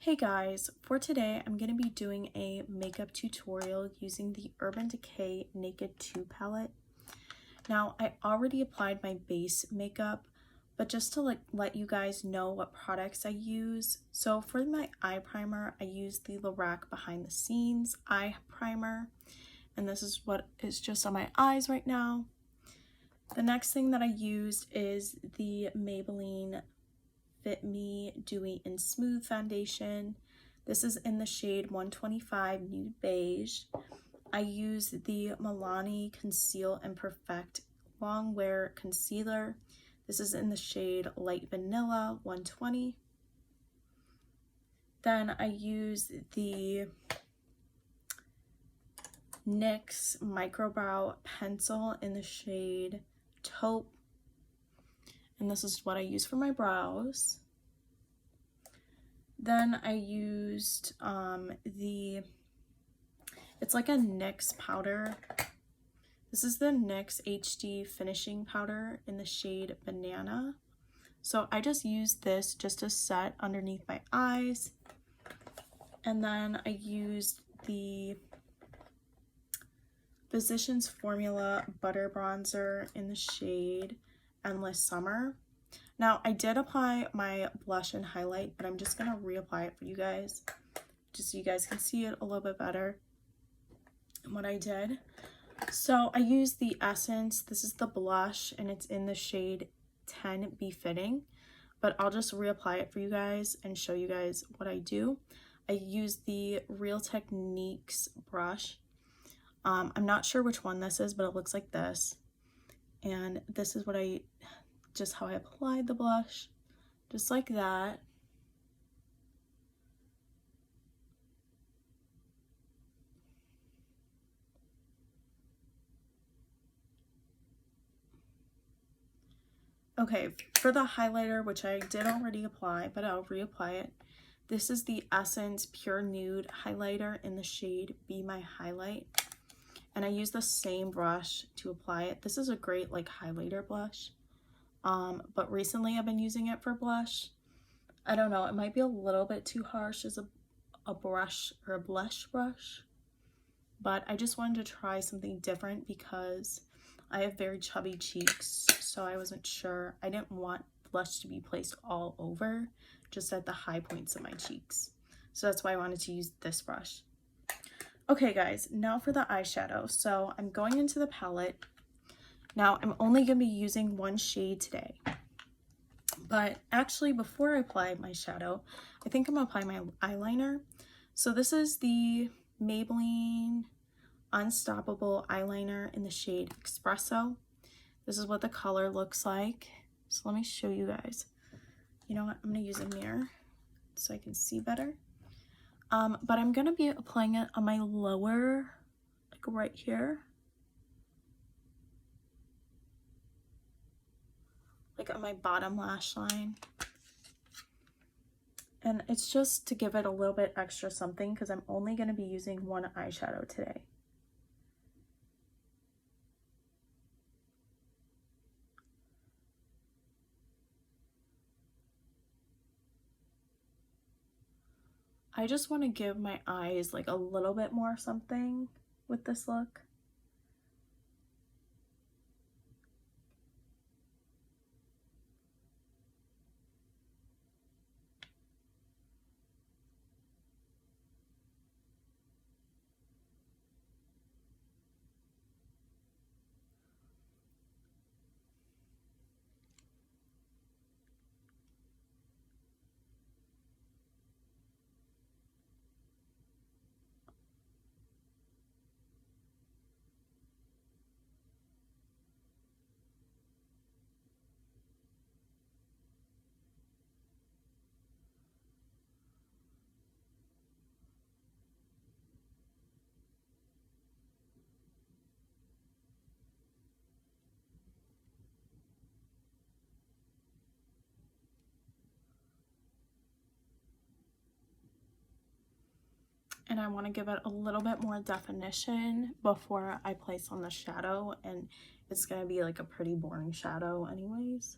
Hey guys, for today I'm going to be doing a makeup tutorial using the Urban Decay Naked 2 palette. Now I already applied my base makeup, but just to let you guys know what products I use. So for my eye primer, I use the Lorac Behind the Scenes eye primer, and this is what is just on my eyes right now. The next thing that I used is the Maybelline Fit Me Dewy and Smooth foundation. This is in the shade 125 Nude Beige. I use the Milani Conceal and Perfect Long Wear Concealer. This is in the shade Light Vanilla 120. Then I use the NYX Microbrow Pencil in the shade Taupe. And this is what I use for my brows. Then I used it's like a NYX powder. This is the NYX HD Finishing Powder in the shade Banana. So I just used this just to set underneath my eyes. And then I used the Physicians Formula Butter Bronzer in the shade Endless Summer. Now I did apply my blush and highlight, but I'm just gonna reapply it for you guys, just so you guys can see it a little bit better what I did. So I used the Essence. This is the blush and it's in the shade 10 Befitting, but I'll just reapply it for you guys and show you guys what I do. I use the Real Techniques brush. I'm not sure which one this is, but it looks like this. And this is what just how I applied the blush, just like that. Okay, for the highlighter, which I did already apply, but I'll reapply it. This is the Essence Pure Nude highlighter in the shade Be My Highlight. And I use the same brush to apply it. This is a great highlighter blush. But recently I've been using it for blush. I don't know, it might be a little bit too harsh as a brush or a blush brush, but I just wanted to try something different because I have very chubby cheeks, so I wasn't sure. I didn't want blush to be placed all over, just at the high points of my cheeks. So that's why I wanted to use this brush. Okay guys, now for the eyeshadow. So I'm going into the palette. Now I'm only going to be using one shade today. But actually, before I apply my shadow, I think I'm going to apply my eyeliner. So this is the Maybelline Unstoppable eyeliner in the shade Espresso. This is what the color looks like. So let me show you guys. You know what? I'm going to use a mirror so I can see better. But I'm going to be applying it on my lower, right here. On my bottom lash line. And it's just to give it a little bit extra something because I'm only going to be using one eyeshadow today. I just want to give my eyes a little bit more something with this look. And I want to give it a little bit more definition before I place on the shadow, and it's going to be a pretty boring shadow anyways.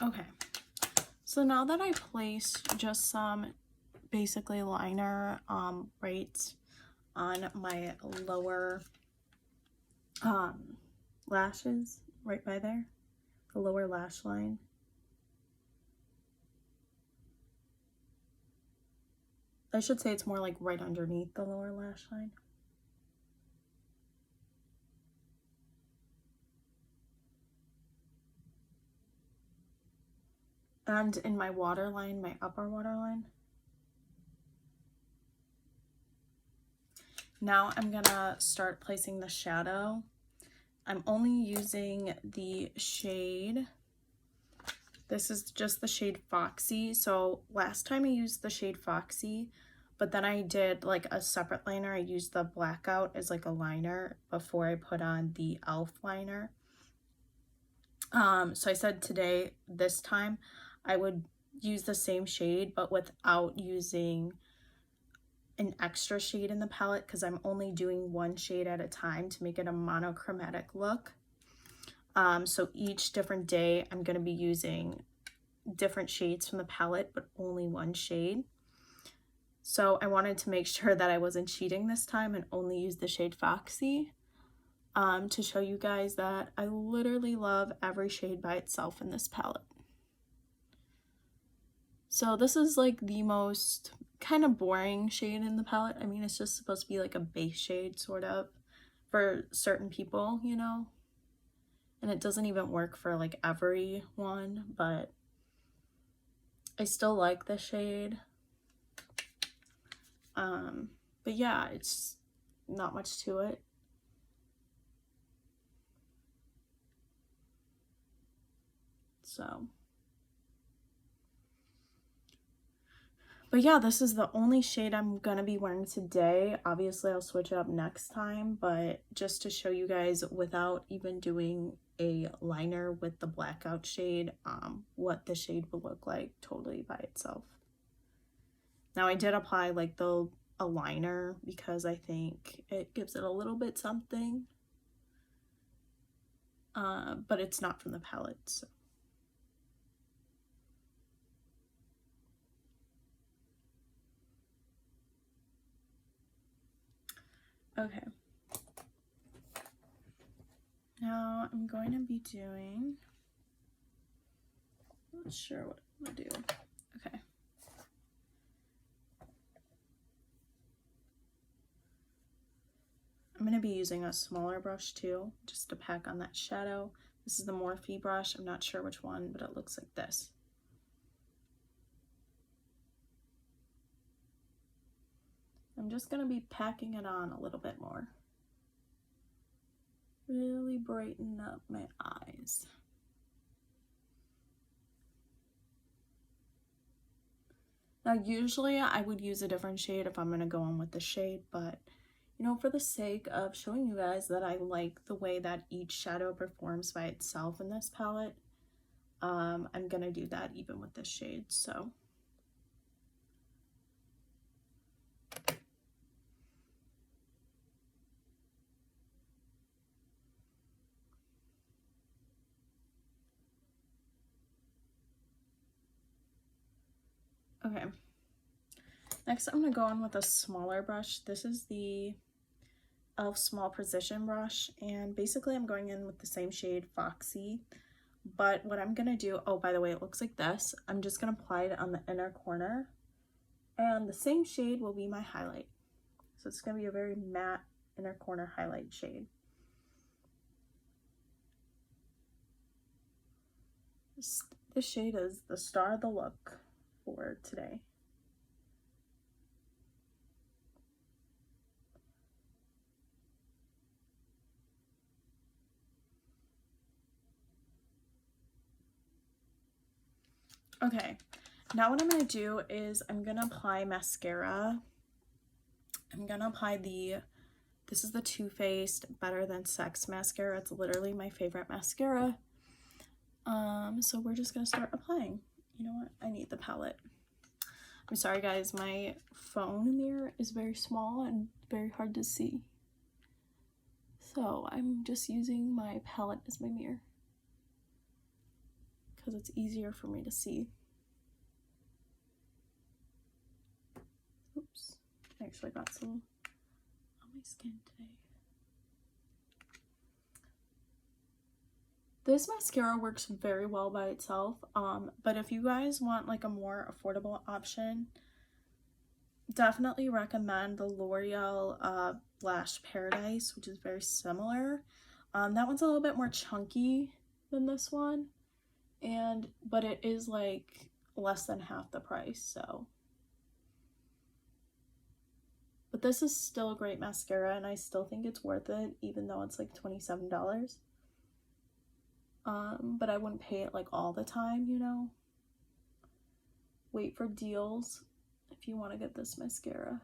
Okay, so now that I placed just some basically liner right on my lower lashes, right by there, the lower lash line. I should say it's more like right underneath the lower lash line. And in my waterline, my upper waterline. Now I'm gonna start placing the shadow. I'm only using the shade, this is just the shade Foxy. So last time I used the shade Foxy, but then I did like a separate liner. I used the Blackout as like a liner before I put on the e.l.f. liner. So I said today, this time, I would use the same shade, but without using an extra shade in the palette, because I'm only doing one shade at a time to make it a monochromatic look. So each different day I'm going to be using different shades from the palette, but only one shade. So I wanted to make sure that I wasn't cheating this time and only use the shade Foxy to show you guys that I literally love every shade by itself in this palette. So this is like the most kind of boring shade in the palette. I mean, it's just supposed to be like a base shade sort of for certain people, you know? And it doesn't even work for like everyone, but I still like the shade. But yeah, it's not much to it. So, but yeah, this is the only shade I'm gonna be wearing today. Obviously, I'll switch it up next time, but just to show you guys without even doing a liner with the Blackout shade, what the shade would look like totally by itself. Now, I did apply like a liner because I think it gives it a little bit something, but it's not from the palette, so. Okay. Now I'm going to be doing, I'm not sure what I'm gonna do. Okay. I'm going to be using a smaller brush too, just to pack on that shadow. This is the Morphe brush. I'm not sure which one, but it looks like this. I'm just going to be packing it on a little bit more. Really brighten up my eyes. Now, usually I would use a different shade if I'm going to go on with the shade, but you know, for the sake of showing you guys that I like the way that each shadow performs by itself in this palette, I'm going to do that even with this shade, so. Okay, next I'm going to go on with a smaller brush. This is the e.l.f. Small Precision brush, and basically I'm going in with the same shade Foxy, but what I'm going to do, oh, by the way, it looks like this. I'm just going to apply it on the inner corner, and the same shade will be my highlight. So it's going to be a very matte inner corner highlight shade. This shade is the star of the look for today. Okay, now what I'm going to do is I'm going to apply mascara. I'm going to apply this is the Too Faced Better Than Sex mascara. It's literally my favorite mascara. So we're just going to start applying. You know what? I need the palette. I'm sorry guys, my phone mirror is very small and very hard to see. So I'm just using my palette as my mirror. because it's easier for me to see. Oops, I actually got some on my skin today. This mascara works very well by itself, but if you guys want like a more affordable option, definitely recommend the L'Oreal Lash Paradise, which is very similar. That one's a little bit more chunky than this one, but it is like less than half the price, so. But this is still a great mascara, and I still think it's worth it, even though it's like $27. But I wouldn't pay it like all the time, you know. Wait for deals if you want to get this mascara.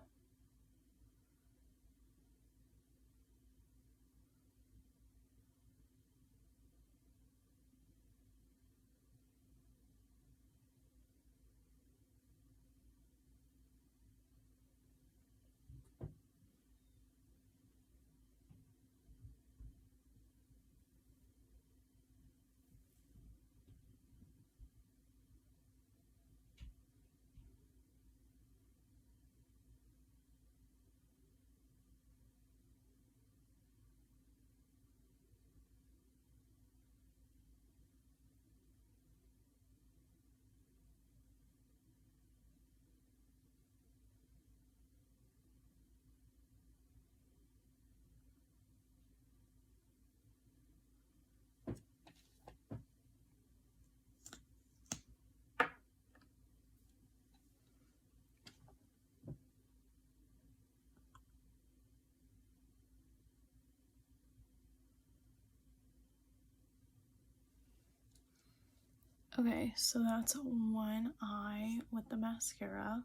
Okay, so that's one eye with the mascara.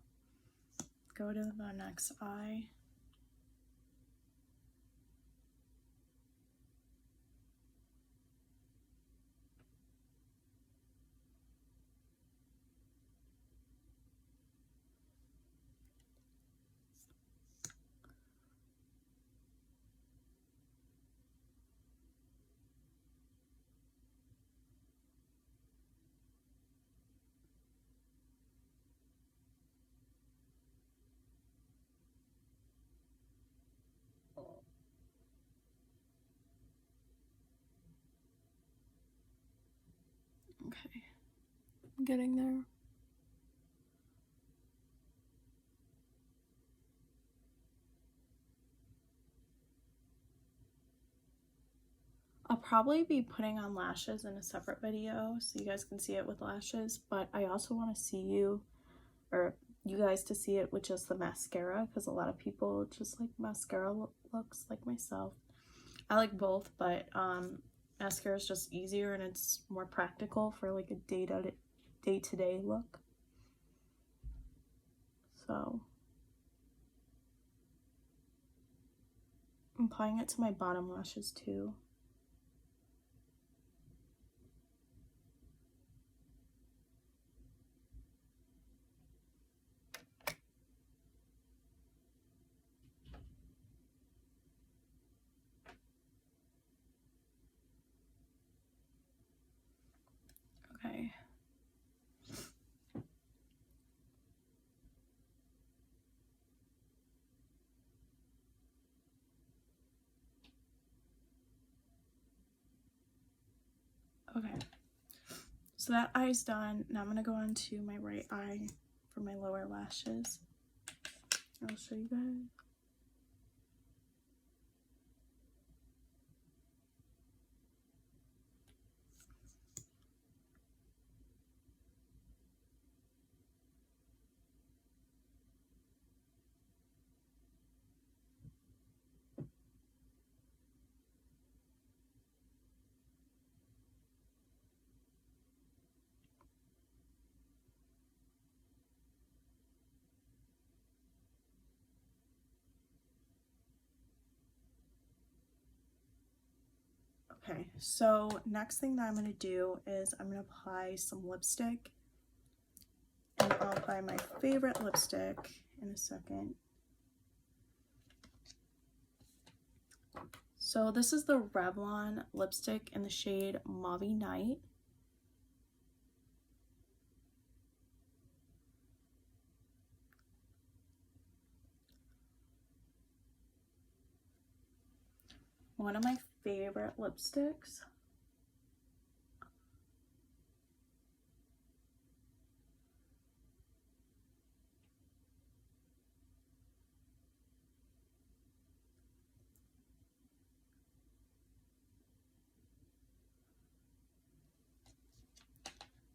Go to the next eye. Okay, I'm getting there. I'll probably be putting on lashes in a separate video so you guys can see it with lashes, but I also want to see you, or you guys to see it with just the mascara, because a lot of people just like mascara looks, like myself. I like both, but mascara is just easier and it's more practical for like a day-to-day look. So I'm applying it to my bottom lashes too. Okay. Okay. So that eye's done. Now I'm going to go on to my right eye for my lower lashes. I'll show you guys. Okay, so next thing that I'm going to do is I'm going to apply some lipstick. And I'll apply my favorite lipstick in a second. So this is the Revlon lipstick in the shade Mauve Night. one of my favorite lipsticks.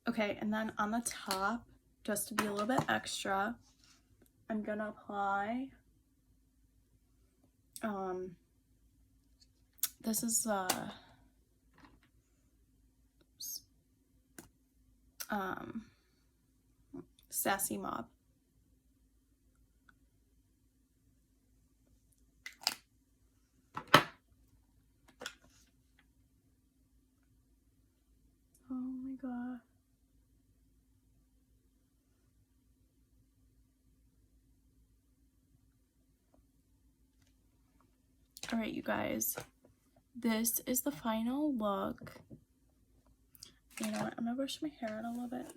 Okay, and then on the top, just to be a little bit extra, I'm gonna apply this is Sassy Mauve. Oh my god. All right, you guys, this is the final look. You know what? I'm gonna brush my hair out a little bit.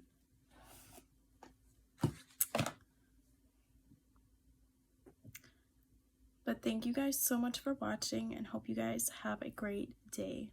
But thank you guys so much for watching and hope you guys have a great day.